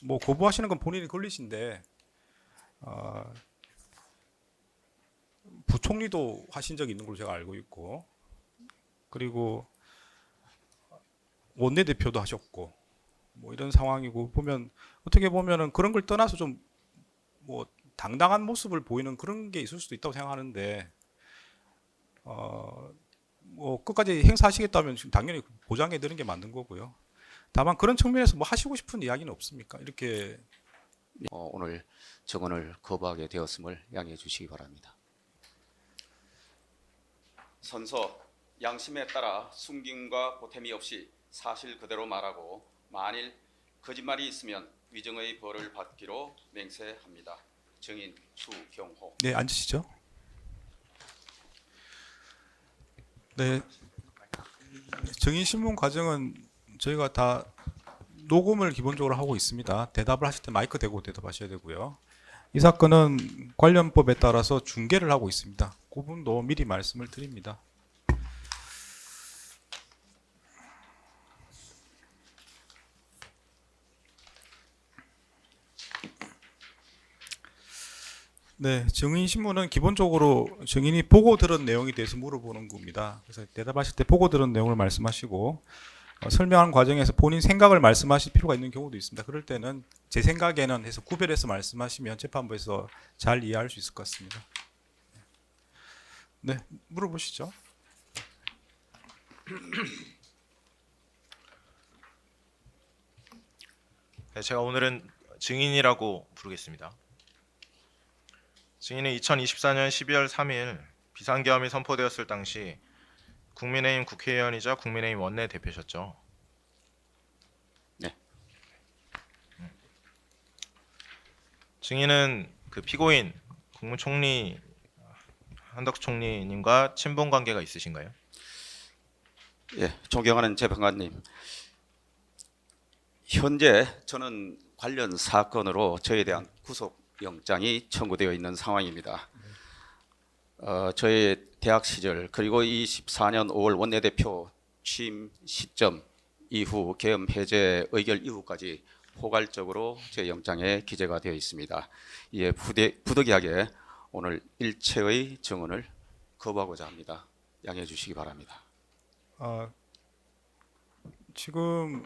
뭐 거부하시는 건 본인이 권리신데 어, 부총리도 하신 적이 있는 걸로 제가 알고 있고 그리고 원내대표도 하셨고 뭐 이런 상황이고 보면 어떻게 보면은 그런 걸 떠나서 좀 뭐 당당한 모습을 보이는 그런 게 있을 수도 있다고 생각하는데 뭐 끝까지 행사하시겠다면 지금 당연히 보장해 드리는 게 맞는 거고요. 다만 그런 측면에서 뭐 하시고 싶은 이야기는 없습니까? 이렇게 오늘 정언을 거부하게 되었음을 양해해 주시기 바랍니다. 선서 양심에 따라 숨김과 보탬이 없이 사실 그대로 말하고 만일 거짓말이 있으면 위정의 벌을 받기로 맹세합니다. 증인 추경호. 네, 앉으시죠. 네, 증인 신문 과정은 저희가 다 녹음을 기본적으로 하고 있습니다. 대답을 하실 때 마이크 대고 대답하셔야 되고요. 이 사건은 관련법에 따라서 중계를 하고 있습니다. 그 부분도 미리 말씀을 드립니다. 네, 증인 신문은 기본적으로 증인이 보고 들은 내용에 대해서 물어보는 겁니다. 그래서 대답하실 때 보고 들은 내용을 말씀하시고 설명하는 과정에서 본인 생각을 말씀하실 필요가 있는 경우도 있습니다. 그럴 때는 제 생각에는 해서 구별해서 말씀하시면 재판부에서 잘 이해할 수 있을 것 같습니다. 네, 물어보시죠. 네, 제가 오늘은 증인이라고 부르겠습니다. 증인은 2024년 12월 3일 비상계엄이 선포되었을 당시 국민의힘 국회의원이자 국민의힘 원내대표셨죠. 네. 증인은 그 피고인 국무총리 한덕수 총리님과 친분 관계가 있으신가요? 예, 존경하는 재판관님. 현재 저는 관련 사건으로 저에 대한 구속영장이 청구되어 있는 상황입니다. 저의 대학 시절 그리고 24년 5월 원내대표 취임 시점 이후 계엄 해제 의결 이후까지 포괄적으로 제 영장에 기재가 되어 있습니다. 이에 부득이하게 오늘 일체의 증언을 거부하고자 합니다. 양해해 주시기 바랍니다. 지금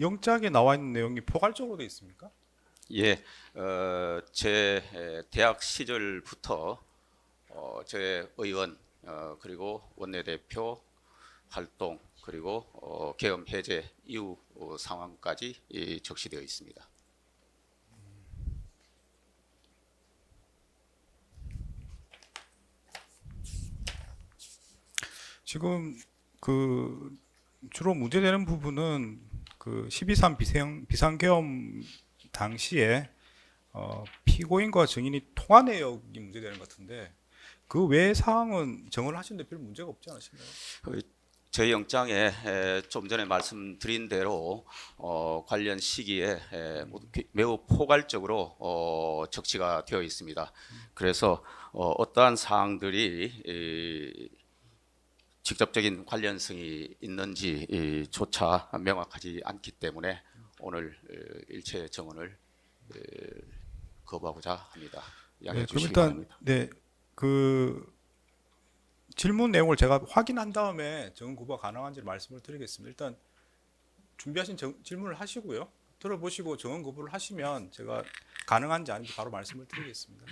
영장에 나와 있는 내용이 포괄적으로 되어 있습니까? 예, 제 대학 시절부터 제 의원 그리고 원내대표 활동 그리고 계엄 해제 이후 상황까지 적시되어 있습니다. 지금 그 주로 문제되는 부분은 그 12.3 비상계엄 당시에 피고인과 증인이 통화 내역이 문제되는 것 같은데 그 외의 사항은 정언을 하시는데 별 문제가 없지 않으신가요? 저희 영장에 좀 전에 말씀드린 대로 관련 시기에 매우 포괄적으로 적시가 되어 있습니다. 그래서 어떠한 사항들이 직접적인 관련성이 있는지조차 명확하지 않기 때문에 오늘 일체 정언을 거부하고자 합니다. 양해해 그럼 주시기 일단 바랍니다. 네, 그 질문 내용을 제가 확인한 다음에 정언 거부가 가능한지 말씀을 드리겠습니다. 일단 준비하신 질문을 하시고요. 들어보시고 정언 거부를 하시면 제가 가능한지 아닌지 바로 말씀을 드리겠습니다.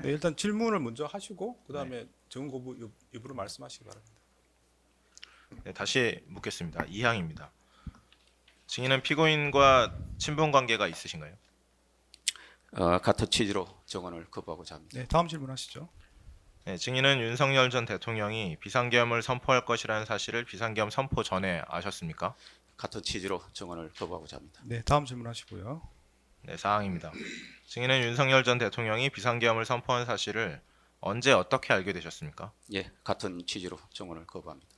네, 일단 질문을 먼저 하시고 그 다음에 정언 거부 여부를 말씀하시기 바랍니다. 네, 다시 묻겠습니다. 이항입니다. 증인은 피고인과 친분 관계가 있으신가요? 같은 취지로 정언을 거부하고자 합니다. 네, 다음 질문하시죠. 네, 증인은 윤석열 전 대통령이 비상계엄을 선포할 것이라는 사실을 비상계엄 선포 전에 아셨습니까? 같은 취지로 정언을 거부하고자 합니다. 네, 다음 질문하시고요. 네, 사항입니다. 증인은 윤석열 전 대통령이 비상계엄을 선포한 사실을 언제 어떻게 알게 되셨습니까? 예, 같은 취지로 정언을 거부합니다.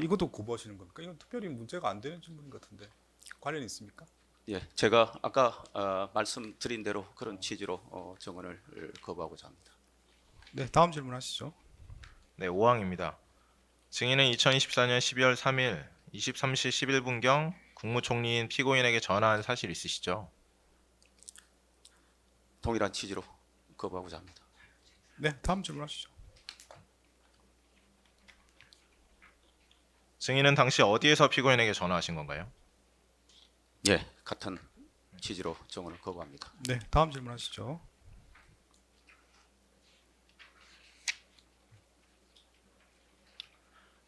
이것도 거부하시는 겁니까? 이건 특별히 문제가 안 되는 질문인 것 같은데 관련 있습니까? 예, 제가 아까 말씀드린 대로 그런 취지로 정언을 거부하고자 합니다. 네, 다음 질문하시죠. 네, 5항입니다. 증인은 2024년 12월 3일 23시 11분경 국무총리인 피고인에게 전화한 사실 있으시죠? 동일한 취지로 거부하고자 합니다. 네, 다음 질문하시죠. 증인은 당시 어디에서 피고인에게 전화하신 건가요? 예, 같은 취지로 정언을 거부합니다. 네, 다음 질문하시죠.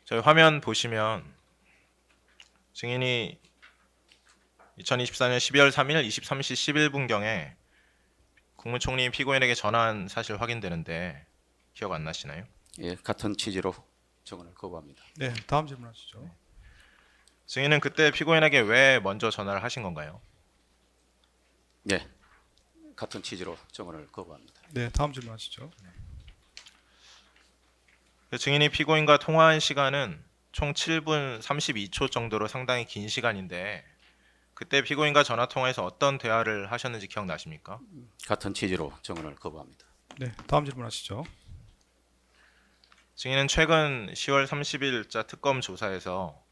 저희 화면 보시면 증인이 2024년 12월 3일 23시 11분경에 국무총리인 피고인에게 전화한 사실 확인되는데 기억 안 나시나요? 예, 같은 취지로 정언을 거부합니다. 네, 다음 질문하시죠. 증인은 그때 피고인에게 왜 먼저 전화를 하신 건가요? 예, 같은 취지로 정언을 거부합니다. 네, 다음 질문하시죠. 그 증인이 피고인과 통화한 시간은 총 7분 32초 정도로 상당히 긴 시간인데 그때 피고인과 전화 통화에서 어떤 대화를 하셨는지 기억나십니까? 같은 취지로 정언을 거부합니다. 네, 다음 질문하시죠. 증인은 최근 10월 30일자 특검 조사에서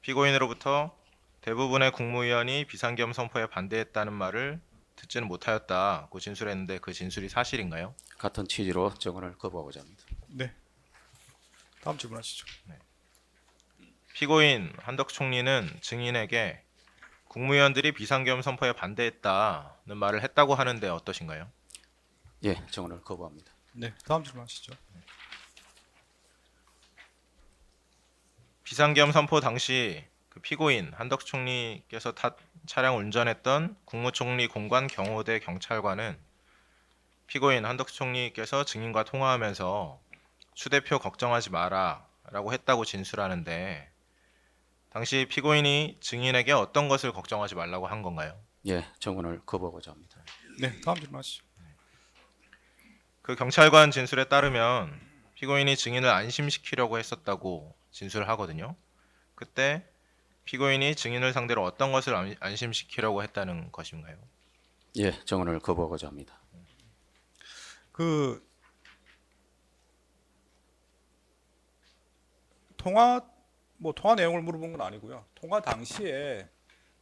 피고인으로부터 대부분의 국무위원이 비상계엄 선포에 반대했다는 말을 듣지는 못하였다고 진술했는데 그 진술이 사실인가요? 같은 취지로 정언을 거부하고자 합니다. 네, 다음 질문하시죠. 피고인 한덕수 총리는 증인에게 국무위원들이 비상계엄 선포에 반대했다는 말을 했다고 하는데 어떠신가요? 예, 정언을 거부합니다. 네, 다음 질문하시죠. 비상계엄 선포 당시 그 피고인 한덕수 총리께서 차량을 운전했던 국무총리 공관 경호대 경찰관은 피고인 한덕수 총리께서 증인과 통화하면서 추 대표 걱정하지 마라 라고 했다고 진술하는데 당시 피고인이 증인에게 어떤 것을 걱정하지 말라고 한 건가요? 예, 정언을 거부하고자 합니다. 네, 다음 질문하시죠. 그 경찰관 진술에 따르면 피고인이 증인을 안심시키려고 했었다고 진술하거든요. 그때 피고인이 증인을 상대로 어떤 것을 안심시키려고 했다는 것인가요? 예, 정언을 거부하고자 합니다. 그 통화 내용을 물어본 건 아니고요. 통화 당시에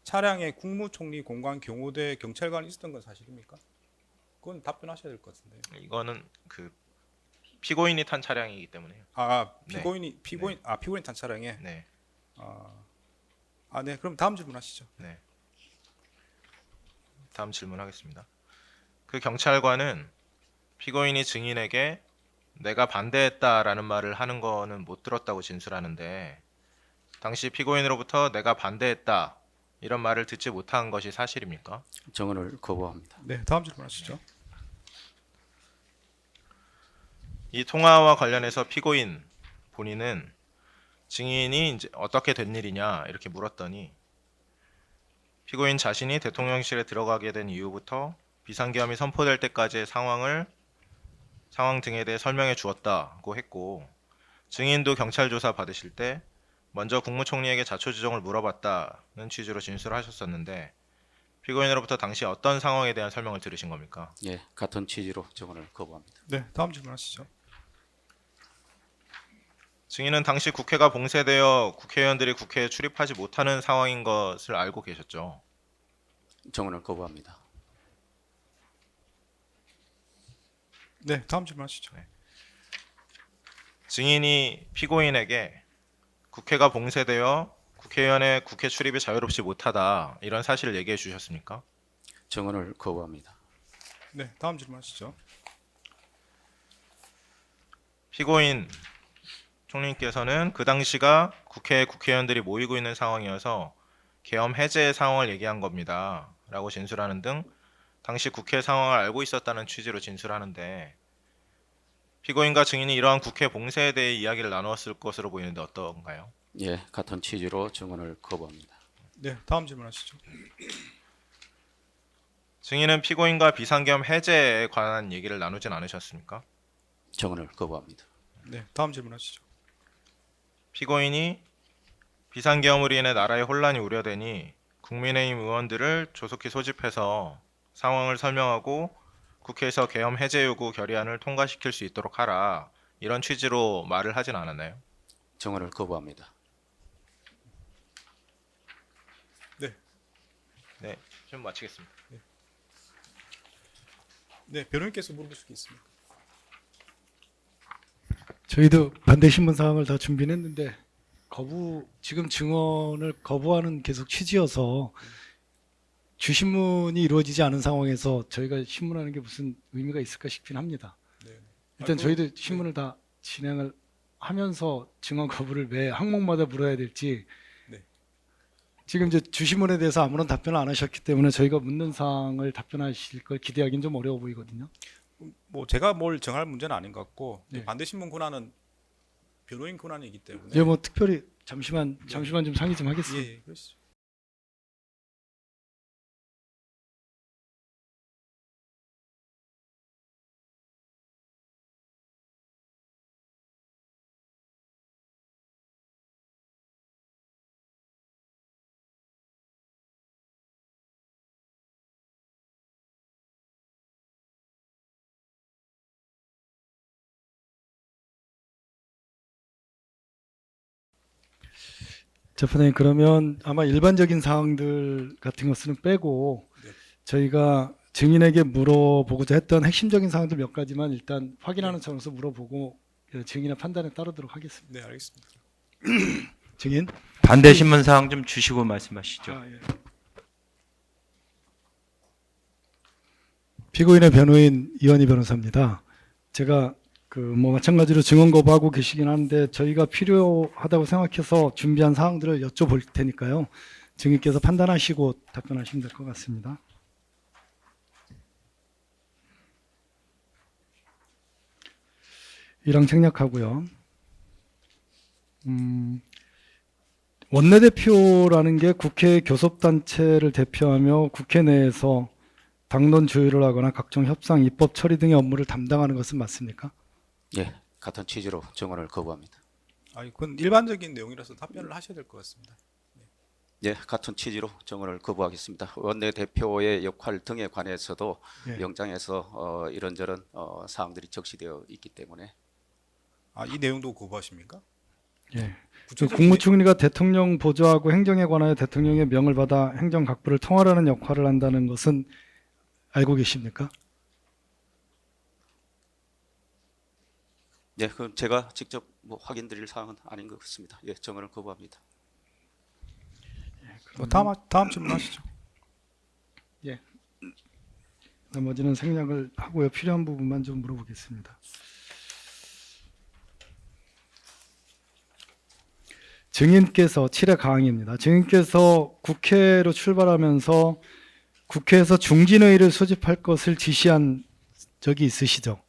차량에 국무총리 공관 경호대 경찰관이 있었던 건 사실입니까? 그건 답변하셔야 될 것 같은데. 이거는 그 피고인이 탄 차량이기 때문에요. 피고인이 탄 차량에. 네, 네, 그럼 다음 질문하시죠. 네. 다음 질문하겠습니다. 그 경찰관은 피고인이 증인에게 내가 반대했다라는 말을 하는 거는 못 들었다고 진술하는데 당시 피고인으로부터 내가 반대했다 이런 말을 듣지 못한 것이 사실입니까? 정언을 거부합니다. 네, 다음 질문하시죠. 이 통화와 관련해서 피고인 본인은 증인이 이제 어떻게 된 일이냐 이렇게 물었더니 피고인 자신이 대통령실에 들어가게 된 이후부터 비상계엄이 선포될 때까지의 상황 등에 대해 설명해 주었다고 했고 증인도 경찰 조사 받으실 때 먼저 국무총리에게 자초지종을 물어봤다는 취지로 진술하셨었는데 피고인으로부터 당시 어떤 상황에 대한 설명을 들으신 겁니까? 예, 같은 취지로 정언을 거부합니다. 네, 다음 질문하시죠. 증인은 당시 국회가 봉쇄되어 국회의원들이 국회에 출입하지 못하는 상황인 것을 알고 계셨죠. 정언을 거부합니다. 네, 다음 질문하시죠. 증인이 피고인에게 국회가 봉쇄되어 국회의원의 국회 출입이 자유롭지 못하다 이런 사실을 얘기해 주셨습니까? 정언을 거부합니다. 네, 다음 질문하시죠. 피고인 총리께서는 그 당시가 국회에 국회의원들이 모이고 있는 상황이어서 계엄 해제의 상황을 얘기한 겁니다 라고 진술하는 등 당시 국회 상황을 알고 있었다는 취지로 진술하는데 피고인과 증인이 이러한 국회 봉쇄에 대해 이야기를 나누었을 것으로 보이는데 어떤가요? 예, 같은 취지로 정언을 거부합니다. 네, 다음 질문하시죠. 증인은 피고인과 비상계엄 해제에 관한 얘기를 나누진 않으셨습니까? 정언을 거부합니다. 네, 다음 질문하시죠. 피고인이 비상계엄으로 인해 나라의 혼란이 우려되니 국민의힘 의원들을 조속히 소집해서 상황을 설명하고 국회에서 계엄 해제 요구 결의안을 통과시킬 수 있도록 하라 이런 취지로 말을 하진 않았나요? 증언을 거부합니다. 네, 좀 마치겠습니다. 네, 변호인께서 물어보실 게 있습니까? 저희도 반대 신문 사항을 다 준비했는데 지금 증언을 거부하는 계속 취지여서 주신문이 이루어지지 않은 상황에서 저희가 신문하는 게 무슨 의미가 있을까 싶긴 합니다. 네. 일단 저희도 신문을 다 진행을 하면서 증언 거부를 매 항목마다 물어야 될지 네. 지금 이제 주신문에 대해서 아무런 답변을 안 하셨기 때문에 저희가 묻는 사항을 답변하실 걸 기대하기는 좀 어려워 보이거든요. 뭐 제가 뭘 정할 문제는 아닌 것 같고 네. 반대 신문 권한은 변호인 권한이기 때문에 예, 뭐 특별히 잠시만 좀 상의 좀 하겠습니다. 예, 그러시죠. 재판장님, 그러면 아마 일반적인 사항들 같은 것은 빼고 네. 저희가 증인에게 물어보고자 했던 핵심적인 사항들 몇 가지만 일단 확인하는 차원에서 물어보고 증인의 판단에 따르도록 하겠습니다. 네, 알겠습니다. 증인? 반대 신문 사항 좀 주시고 말씀하시죠. 예. 피고인의 변호인 이현희 변호사입니다. 제가 뭐 마찬가지로 증언 거부하고 계시긴 한데 저희가 필요하다고 생각해서 준비한 사항들을 여쭤볼 테니까요. 증인께서 판단하시고 답변하시면 될 것 같습니다. 이랑 생략하고요. 원내대표라는 게 국회 교섭단체를 대표하며 국회 내에서 당론 조율을 하거나 각종 협상, 입법 처리 등의 업무를 담당하는 것은 맞습니까? 예, 같은 취지로 증언을 거부합니다. 아니, 그건 일반적인 내용이라서 답변을 하셔야 될 것 같습니다. 예, 같은 취지로 증언을 거부하겠습니다. 원내대표의 역할 등에 관해서도 예. 영장에서 이런저런 사항들이 적시되어 있기 때문에 아, 이 내용도 거부하십니까? 예. 구체적인 국무총리가 대통령 보좌하고 행정에 관하여 대통령의 명을 받아 행정각부를 통할하는 역할을 한다는 것은 알고 계십니까? 예, 그럼 제가 직접 뭐 확인드릴 사항은 아닌 것 같습니다. 예, 증언을 거부합니다. 뭐 다음 질문하시죠. 나머지는 생략을 하고요. 필요한 부분만 좀 물어보겠습니다. 증인께서 7회 가항입니다. 증인께서 국회로 출발하면서 국회에서 중진회의를 소집할 것을 지시한 적이 있으시죠?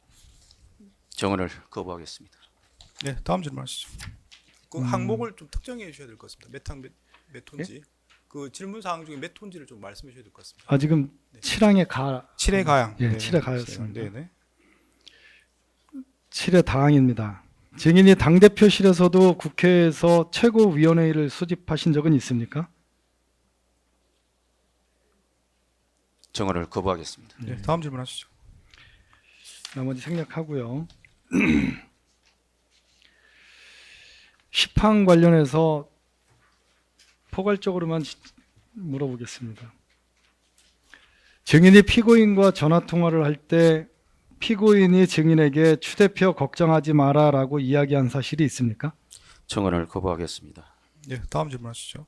증언을 거부하겠습니다. 네, 다음 질문하시죠. 그 항목을 좀 특정해 주셔야 될 것 같습니다. 몇 톤지. 그 질문 사항 중에 몇 톤지를 좀 말씀해 주셔야 될 것 같습니다. 아, 지금 7항의 가 7회 가양. 예, 7회 가였습니다. 네, 네. 7회 다항입니다. 증인이 당대표실에서도 국회에서 최고위원회의를 소집하신 적은 있습니까? 증언을 거부하겠습니다. 네, 다음 질문하시죠. 나머지 생략하고요. 10항 관련해서 포괄적으로만 물어보겠습니다. 증인이 피고인과 전화통화를 할 때 피고인이 증인에게 추 대표 걱정하지 마라라고 이야기한 사실이 있습니까? 증언을 거부하겠습니다. 네, 다음 질문하시죠.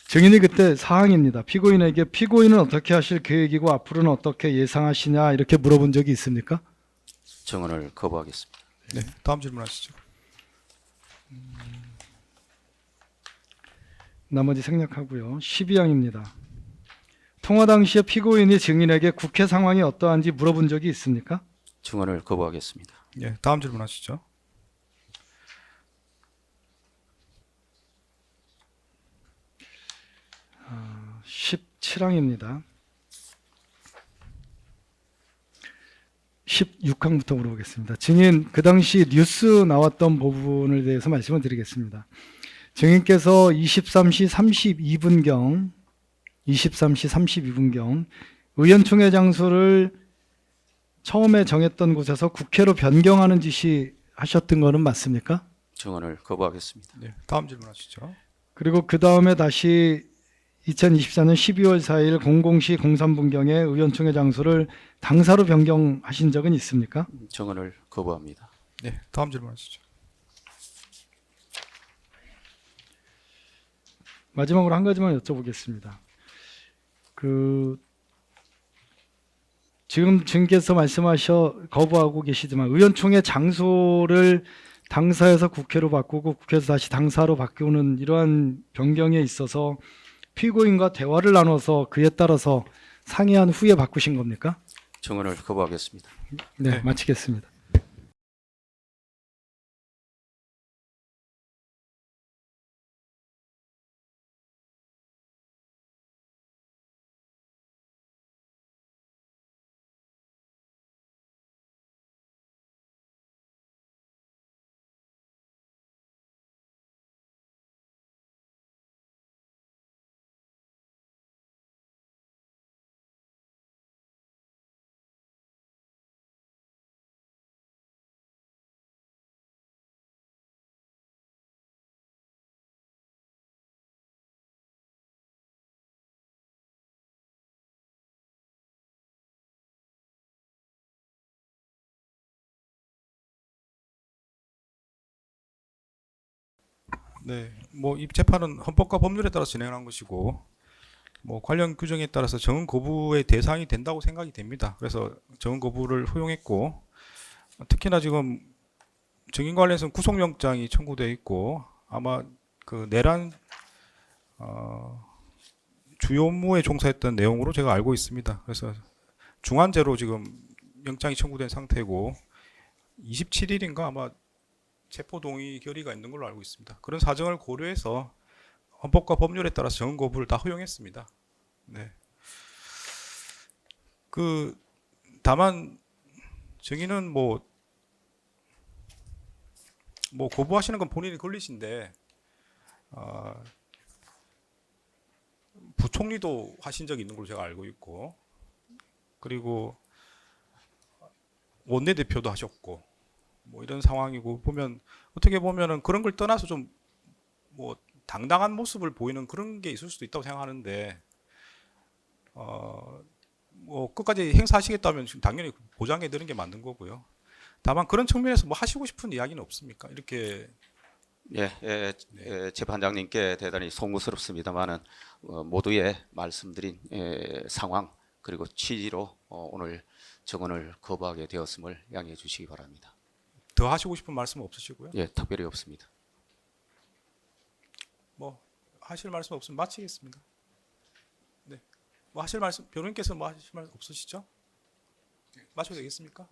증인이 그때 사항입니다. 피고인에게 피고인은 어떻게 하실 계획이고 앞으로는 어떻게 예상하시냐 이렇게 물어본 적이 있습니까? 증언을 거부하겠습니다. 네, 다음 질문하시죠. 나머지 생략하고요. 12항입니다. 통화 당시에 피고인이 증인에게 국회 상황이 어떠한지 물어본 적이 있습니까? 증언을 거부하겠습니다. 네, 다음 질문하시죠. 아, 17항입니다. 16항부터 물어보겠습니다. 증인, 그 당시 뉴스 나왔던 부분에 대해서 말씀을 드리겠습니다. 증인께서 23시 32분경 의원총회 장소를 처음에 정했던 곳에서 국회로 변경하는 지시하셨던 거는 맞습니까? 증언을 거부하겠습니다. 네, 다음 질문하시죠. 그리고 그 다음에 다시 2024년 12월 4일 00시 03분경에 의원총회 장소를 당사로 변경하신 적은 있습니까? 증언을 거부합니다. 네, 다음 질문하시죠. 마지막으로 한 가지만 여쭤보겠습니다. 지금 증인께서 거부하고 계시지만 의원총회 장소를 당사에서 국회로 바꾸고 국회에서 다시 당사로 바꾸는 이러한 변경에 있어서 피고인과 대화를 나눠서 그에 따라서 상의한 후에 바꾸신 겁니까? 증언을 거부하겠습니다. 네, 네. 마치겠습니다. 네, 뭐 이 재판은 헌법과 법률에 따라 진행한 것이고 뭐 관련 규정에 따라서 정은 거부의 대상이 된다고 생각이 됩니다. 그래서 정은 거부를 허용했고 특히나 지금 증인 관련해서는 구속영장이 청구되어 있고 아마 그 내란 주요 업무에 종사했던 내용으로 제가 알고 있습니다. 그래서 중환제로 지금 영장이 청구된 상태고 27일인가 아마 체포동의 결의가 있는 걸로 알고 있습니다. 그런 사정을 고려해서 헌법과 법률에 따라서 정은 거부를 다 허용했습니다. 네. 다만 증인은 뭐 거부하시는 건 본인이 권리신데 부총리도 하신 적이 있는 걸로 제가 알고 있고 그리고 원내대표도 하셨고 뭐 이런 상황이고 보면 어떻게 보면은 그런 걸 떠나서 좀 뭐 당당한 모습을 보이는 그런 게 있을 수도 있다고 생각하는데 뭐 끝까지 행사하시겠다면 지금 당연히 보장해 드리는 게 맞는 거고요. 다만 그런 측면에서 뭐 하시고 싶은 이야기는 없습니까? 이렇게 재판장님께 대단히 송구스럽습니다만은 모두의 말씀드린 상황 그리고 취지로 오늘 증언을 거부하게 되었음을 양해해 주시기 바랍니다. 더 하시고 싶은 말씀 없으시고요. 예, 특별히 없습니다. 뭐 하실 말씀 없으면 마치겠습니다. 네. 뭐 하실 말씀 변호인께서 뭐 하실 말씀 없으시죠? 마쳐도 되겠습니까?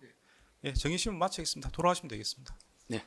예, 정의심은 마치겠습니다. 돌아가시면 되겠습니다. 네.